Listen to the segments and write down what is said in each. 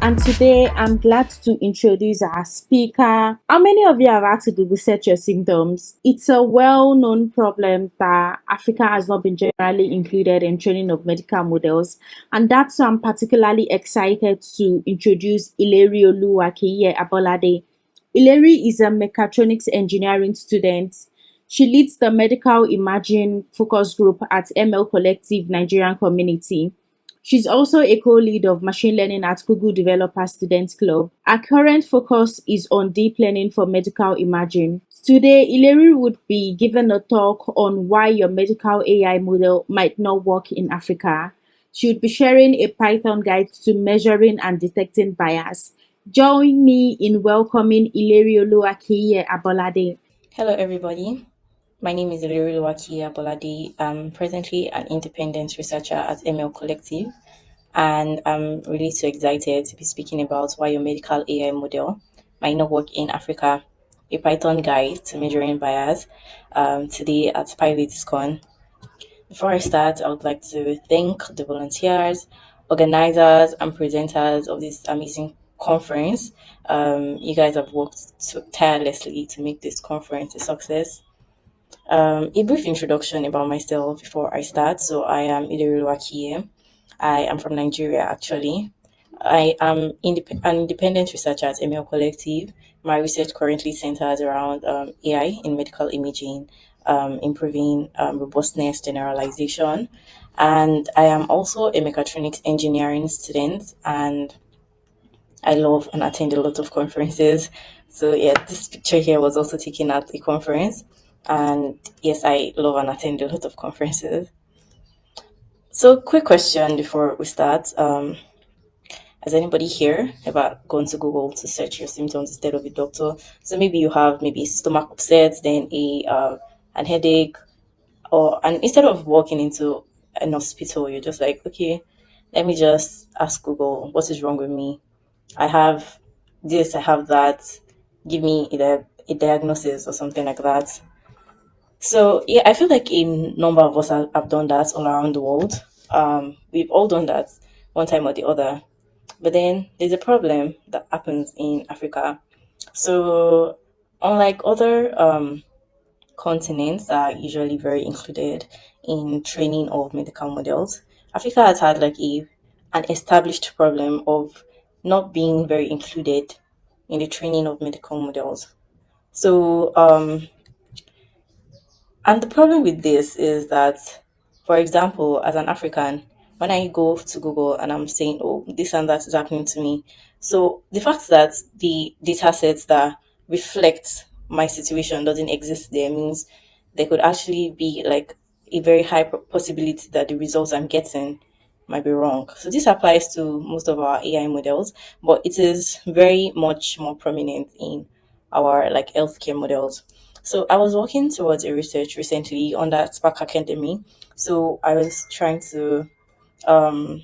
and today I'm glad to introduce our speaker. How many of you have had to research your symptoms? It's a well known problem that Africa has not been generally included in training of medical models, and that's why I'm particularly excited to introduce Ilerioluwakiiye Abolade. Ileri is a mechatronics engineering student. She leads the medical imaging focus group at ML Collective Nigerian Community. She's also a co-lead of machine learning at Google Developer Students Club. Her current focus is on deep learning for medical imaging. Today, Ileri would be given a talk on why your medical AI model might not work in Africa. She would be sharing a Python guide to measuring and detecting bias. Join me in welcoming Ilerioluwakiiye Abolade. Hello, everybody. My name is Ilerioluwakiiye Abolade. I'm presently an independent researcher at ML Collective, and I'm really so excited to be speaking about why your medical AI model might not work in Africa, a Python guide to measuring bias, today at PyLadies. Before I start, I would like to thank the volunteers, organizers, and presenters of this amazing conference. You guys have worked tirelessly to make this conference a success. A brief introduction about myself before I start. So, I am Ilerioluwakiiye. I am from Nigeria, actually. I am an independent researcher at ML Collective. My research currently centers around AI in medical imaging, improving robustness, generalization. And I am also a mechatronics engineering student, and I love and attend a lot of conferences. So, yeah, this picture here was also taken at a conference. And yes, I love and attend a lot of conferences. So, quick question before we start. Has anybody here ever gone to Google to search your symptoms instead of a doctor? So maybe you have maybe stomach upset, then a an headache, or and instead of walking into an hospital, you're just like, okay, let me just ask Google what is wrong with me. I have this, I have that. Give me a diagnosis or something like that. So yeah, I feel like a number of us have done that all around the world. We've all done that one time or the other. But then there's a problem that happens in Africa. So, unlike other continents that are usually very included in training of medical models, Africa has had like an established problem of not being very included in the training of medical models. So, and the problem with this is that, for example, as an African, when I go to Google and I'm saying, oh, this and that is happening to me. So the fact that the data sets that reflect my situation doesn't exist there means there could actually be like a very high possibility that the results I'm getting might be wrong. So this applies to most of our AI models, but it is very much more prominent in our like healthcare models. So I was working towards a research recently on that Spark Academy. So I was trying to um,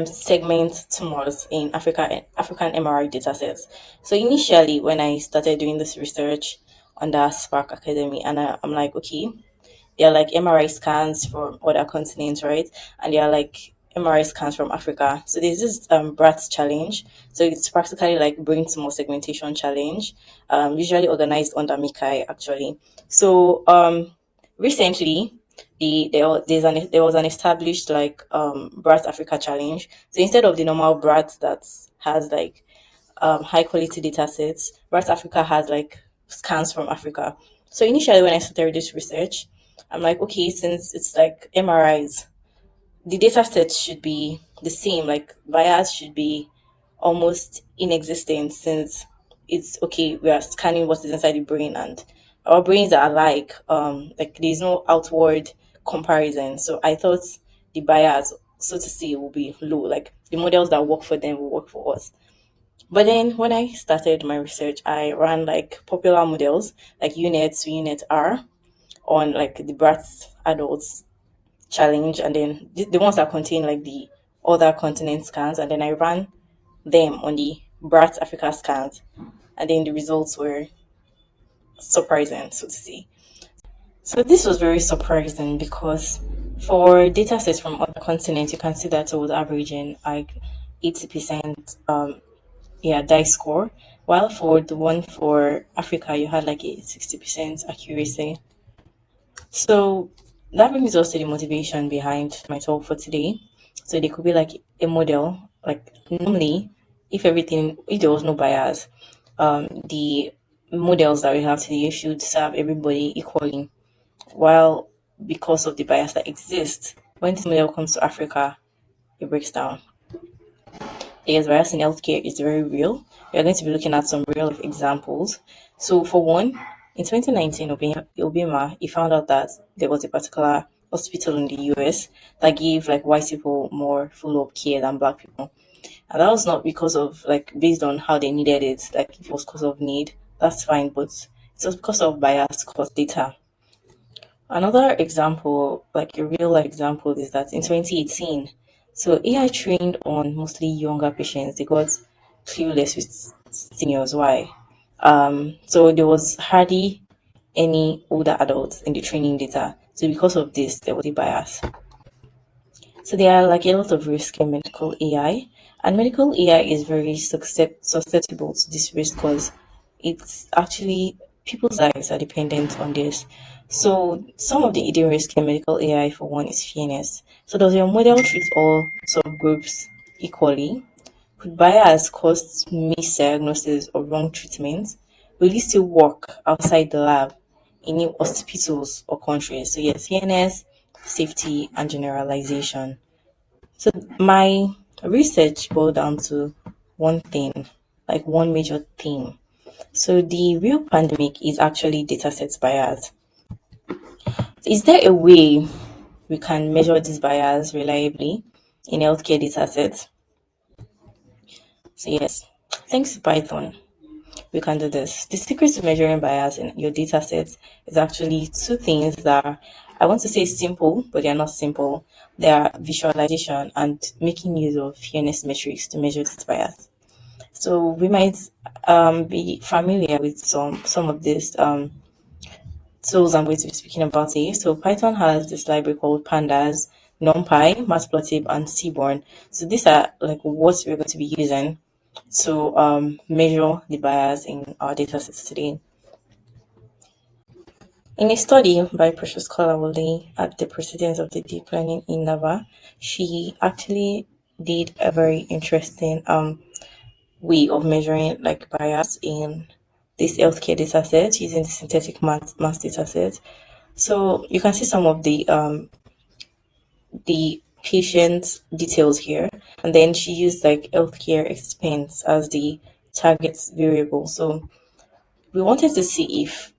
segment tumors in African MRI datasets. So initially, when I started doing this research on that Spark Academy, and I'm like, okay, there are like MRI scans from other continents, right? And there are like MRI scans from Africa. So there's this BRATS challenge. So it's practically like brain tumor segmentation challenge, usually organized under MICAI actually. So recently there was an established like BRATS Africa challenge. So instead of the normal BRATS that has like high quality data sets, BRATS Africa has like scans from Africa. So initially when I started this research, I'm like, okay, since it's like MRIs, the data set should be the same, like bias should be almost inexistent since it's okay, we are scanning what is inside the brain and our brains are alike. Like there's no outward comparison. So I thought the bias, so to say, will be low. Like the models that work for them will work for us. But then when I started my research, I ran like popular models like UNET R on like the BRATS adults challenge, and then the ones that contain like the other continent scans, and then I ran them on the BRATS Africa scans, and then the results were surprising, so to say. So this was very surprising because for data sets from other continents, you can see that it was averaging like 80% yeah dice score, while for the one for Africa you had like a 60% accuracy. So that brings us to the motivation behind my talk for today. So there could be like a model, like normally, if there was no bias, the models that we have today should serve everybody equally. While because of the bias that exists, when this model comes to Africa, it breaks down. Yes, bias in healthcare is very real. We are going to be looking at some real life examples. So, for one, in 2019, Obama, he found out that there was a particular hospital in the US that gave like white people more follow-up care than black people. And that was not because of like based on how they needed it, like it was because of need. That's fine, but it was because of bias cost data. Another example, like a real life example, is that in 2018, so AI trained on mostly younger patients, they got clueless with seniors. Why? So there was hardly any older adults in the training data. So because of this, there was a bias. So there are like a lot of risk in medical AI, and medical AI is very susceptible to this risk because it's actually people's lives are dependent on this. So some of the hidden risk in medical AI for one is fairness. So does your model treat all subgroups equally? Could bias cause misdiagnosis or wrong treatment? Will it still work outside the lab in new hospitals or countries? So yes, fairness, safety, and generalization. So my research boiled down to one thing, like one major theme. So the real pandemic is actually dataset bias. Is there a way we can measure this bias reliably in healthcare datasets? So yes, thanks to Python, we can do this. The secret to measuring bias in your datasets is actually two things that are, I want to say simple, but they are not simple. They are visualization and making use of fairness metrics to measure this bias. So we might be familiar with some of these tools I'm going to be speaking about here. So Python has this library called Pandas, NumPy, Matplotlib, and Seaborn. So these are like what we're going to be using to measure the bias in our datasets today. In a study by Precious Colawole at the President of the Deep Learning in Nava, she actually did a very interesting way of measuring like bias in this healthcare dataset using the synthetic mass dataset. So you can see some of the patient's details here, and then she used like healthcare expense as the target variable. So we wanted to see if,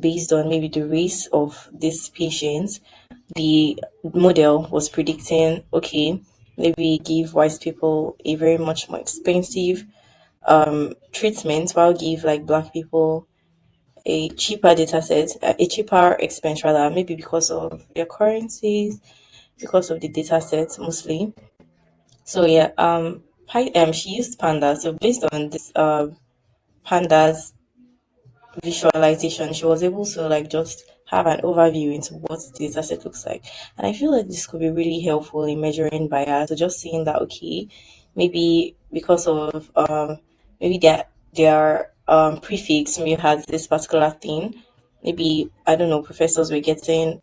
based on maybe the race of these patients, the model was predicting, okay, maybe give white people a very much more expensive treatment, while give like black people a cheaper data set, a cheaper expense rather, maybe because of their currencies, because of the data sets mostly. So yeah, she used pandas. So based on this pandas visualization, she was able to like just have an overview into what the data set looks like. And I feel like this could be really helpful in measuring bias. So just seeing that, okay, maybe because of maybe their prefix maybe has this particular thing. Maybe I don't know, professors were getting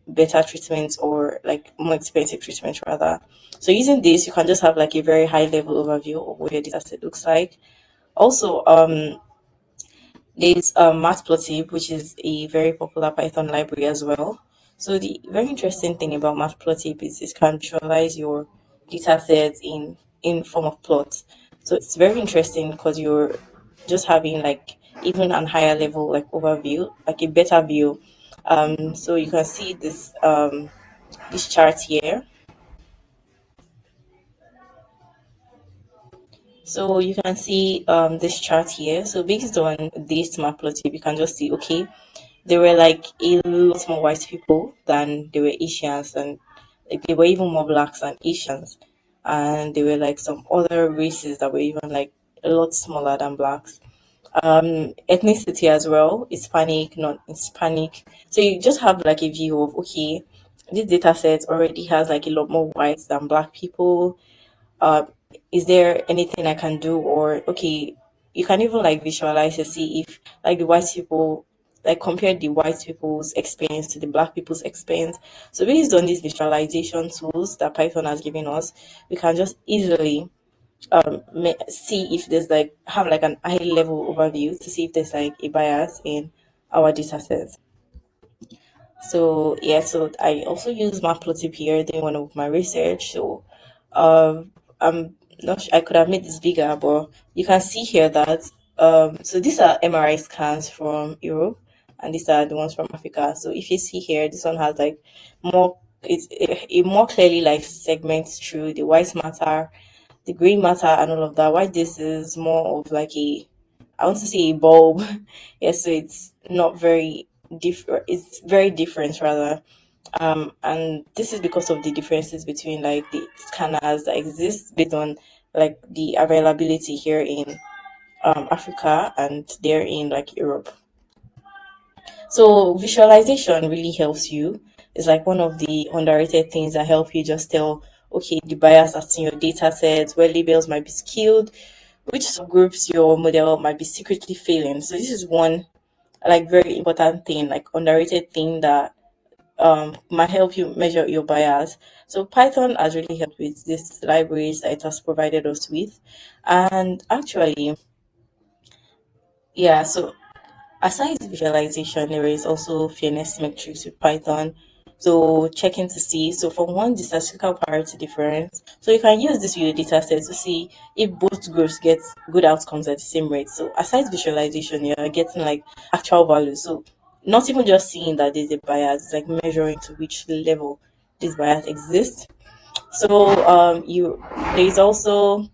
better treatment or like more expensive treatment rather. So using this, you can just have like a very high level overview of what your data set looks like. Also, there's Matplotlib, which is a very popular Python library as well. So the very interesting thing about Matplotlib is it can visualize your data sets in form of plots. So it's very interesting because you're just having like even an higher level like overview, like a better view. So you can see this chart here. So you can see this chart here. So based on this Matplotlib, you can just see okay, there were like a lot more white people than there were Asians, and like there were even more blacks than Asians, and there were like some other races that were even like a lot smaller than blacks. Ethnicity as well, Hispanic, not Hispanic. So you just have like a view of okay, this data set already has like a lot more whites than black people. is there anything I can do? Or okay, you can even like visualize to see if like the white people, like compare the white people's experience to the black people's experience. So based on these visualization tools that Python has given us, we can just easily see if there's like have like an high level overview to see if there's like a bias in our data sets. So yeah, so I also use Matplotlib here doing one of my research. So I'm not sure, I could have made this bigger, but you can see here that so these are MRI scans from Europe, and these are the ones from Africa. So if you see here, this one has like more, it more clearly like segments through the white matter, the green matter, and all of that. Why this is more of like a, I want to say a bulb. Yes, so it's not very different. It's very different rather. And this is because of the differences between like the scanners that exist based on like the availability here in Africa and there in like Europe. So visualization really helps you. It's like one of the underrated things that help you just tell, okay, the bias that's in your data set, where labels might be skewed, which subgroups your model might be secretly failing. So this is one like very important thing, like underrated thing that might help you measure your bias. So Python has really helped with these libraries that it has provided us with. And actually, yeah, so aside visualization, there is also fairness metrics with Python. So checking to see, so for one, the statistical parity difference. So you can use this with your data set to see if both groups get good outcomes at the same rate. So aside visualization, you're getting like actual values. So not even just seeing that there's a bias, it's like measuring to which level this bias exists. So you there's also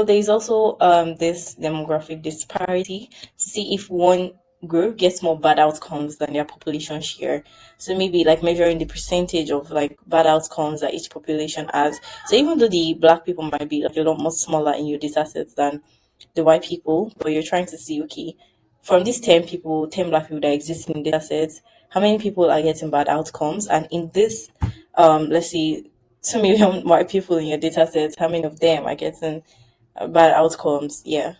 there's also this demographic disparity to see if one group gets more bad outcomes than their population share. So maybe like measuring the percentage of like bad outcomes that each population has. So even though the black people might be like a lot more smaller in your data sets than the white people, but you're trying to see, okay, from these 10 people, 10 black people that exist in data sets, how many people are getting bad outcomes? And in this, let's see, 2 million white people in your data sets, how many of them are getting bad outcomes? Yeah.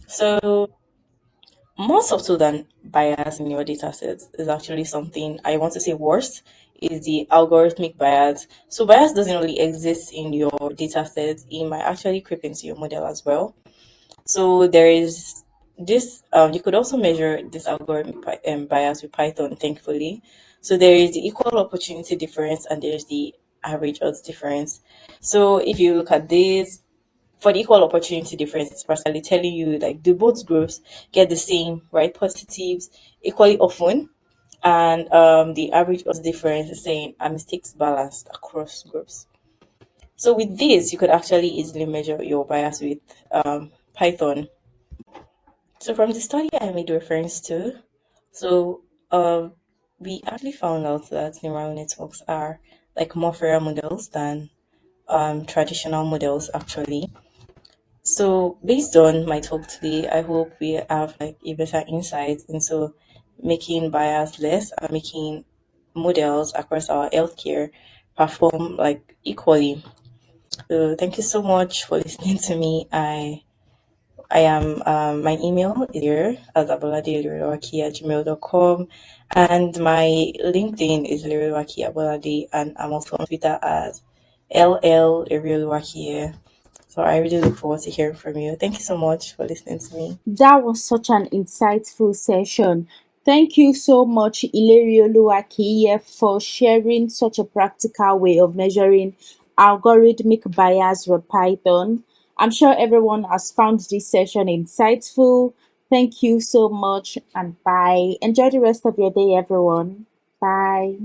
So more subtle than bias in your data sets is actually something I want to say worse is the algorithmic bias. So bias doesn't only exist in your data set, it might actually creep into your model as well. So there is this, you could also measure this algorithmic bias with Python, thankfully. So there is the equal opportunity difference and there's the average odds difference. So if you look at this, for the equal opportunity difference, it's partially telling you like do both groups get the same right positives equally often, and the average odds difference is saying are mistakes balanced across groups. So with this, you could actually easily measure your bias with Python. So from the study I made reference to, so we actually found out that neural networks are like more fairer models than traditional models actually. So based on my talk today, I hope we have like a better insight into making bias less and making models across our healthcare perform like equally. So thank you so much for listening to me. I am my email is here as abolade@gmail.com, and my LinkedIn is Ilerioluwakiiye Abolade, and I'm also on Twitter as LL So I really look forward to hearing from you. Thank you so much for listening to me. That was such an insightful session. Thank you so much, Ilerioluwakiiye, for sharing such a practical way of measuring algorithmic bias with Python. I'm sure everyone has found this session insightful. Thank you so much and bye. Enjoy the rest of your day, everyone. Bye.